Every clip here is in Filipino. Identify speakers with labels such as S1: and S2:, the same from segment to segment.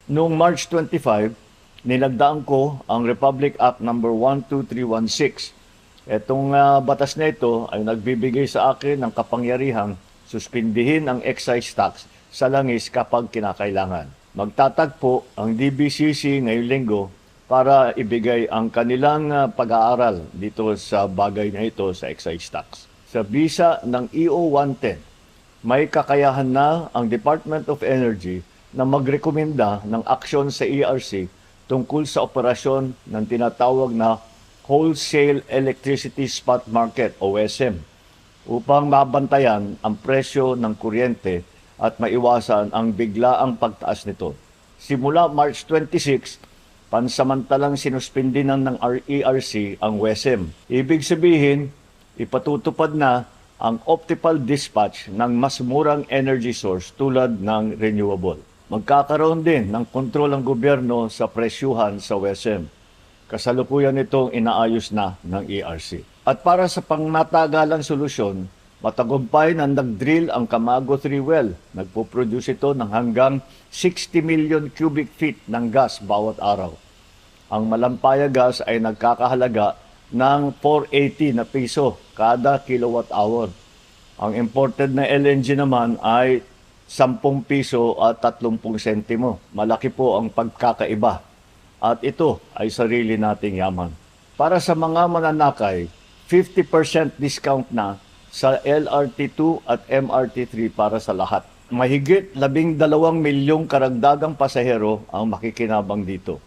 S1: Noong March 25, nilagdaan ko ang Republic Act number 12316. Itong batas na ito ay nagbibigay sa akin ng kapangyarihang suspindihin ang excise tax sa langis kapag kinakailangan. Magtatagpo ang DBCC ngayong linggo para ibigay ang kanilang pag-aaral dito sa bagay na ito sa excise tax. Sa bisa ng EO 110, may kakayahan na ang Department of Energy na magrekomenda ng aksyon sa ERC tungkol sa operasyon ng tinatawag na Wholesale Electricity Spot Market o WESM upang mabantayan ang presyo ng kuryente at maiwasan ang biglaang pagtaas nito. Simula March 26, pansamantalang sinuspindi ng ERC ang WESM. Ibig sabihin, ipatutupad na ang optimal dispatch ng mas murang energy source tulad ng renewable. Magkakaroon din ng kontrol ang gobyerno sa presyuhan sa WESM. Kasalukuyan itong inaayos na ng ERC. At para sa pangmatagalang solusyon, matagumpay na nag-drill ang Camago 3 well. Nagpo-produce ito ng hanggang 60 million cubic feet ng gas bawat araw. Ang Malampaya gas ay nagkakahalaga ng 480 na piso kada kilowatt hour. Ang imported na LNG naman ay 10 piso at 30 sentimo. Malaki po ang pagkakaiba. At ito ay sarili nating yaman. Para sa mga mananakay, 50% discount na sa LRT2 at MRT3 para sa lahat. Mahigit 12 milyong karagdagang pasahero ang makikinabang dito.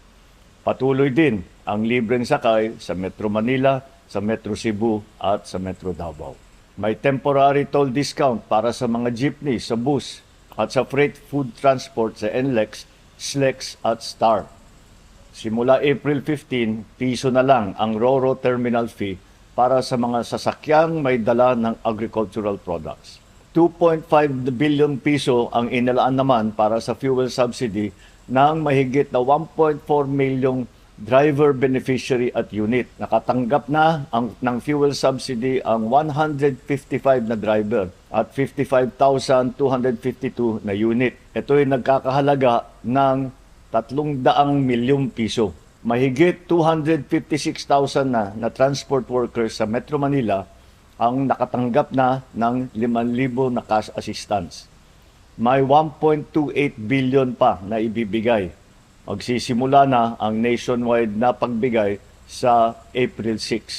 S1: Patuloy din ang libreng sakay sa Metro Manila, sa Metro Cebu at sa Metro Davao. May temporary toll discount para sa mga jeepney sa bus at sa freight food transport sa NLEX, SLEX at STAR. Simula April 15, piso na lang ang RoRo terminal fee para sa mga sasakyang may dala ng agricultural products. 2.5 billion piso ang inilaan naman para sa fuel subsidy ng mahigit na 1.4 milyong driver beneficiary at unit. Nakatanggap na ng fuel subsidy ang 155 na driver at 55,252 na unit. Ito ay nagkakahalaga ng 300 milyong piso. Mahigit 256,000 na transport workers sa Metro Manila ang nakatanggap na ng 5,000 na cash assistance. May 1.28 billion pa na ibibigay. Magsisimula na ang nationwide na pagbigay sa April 6.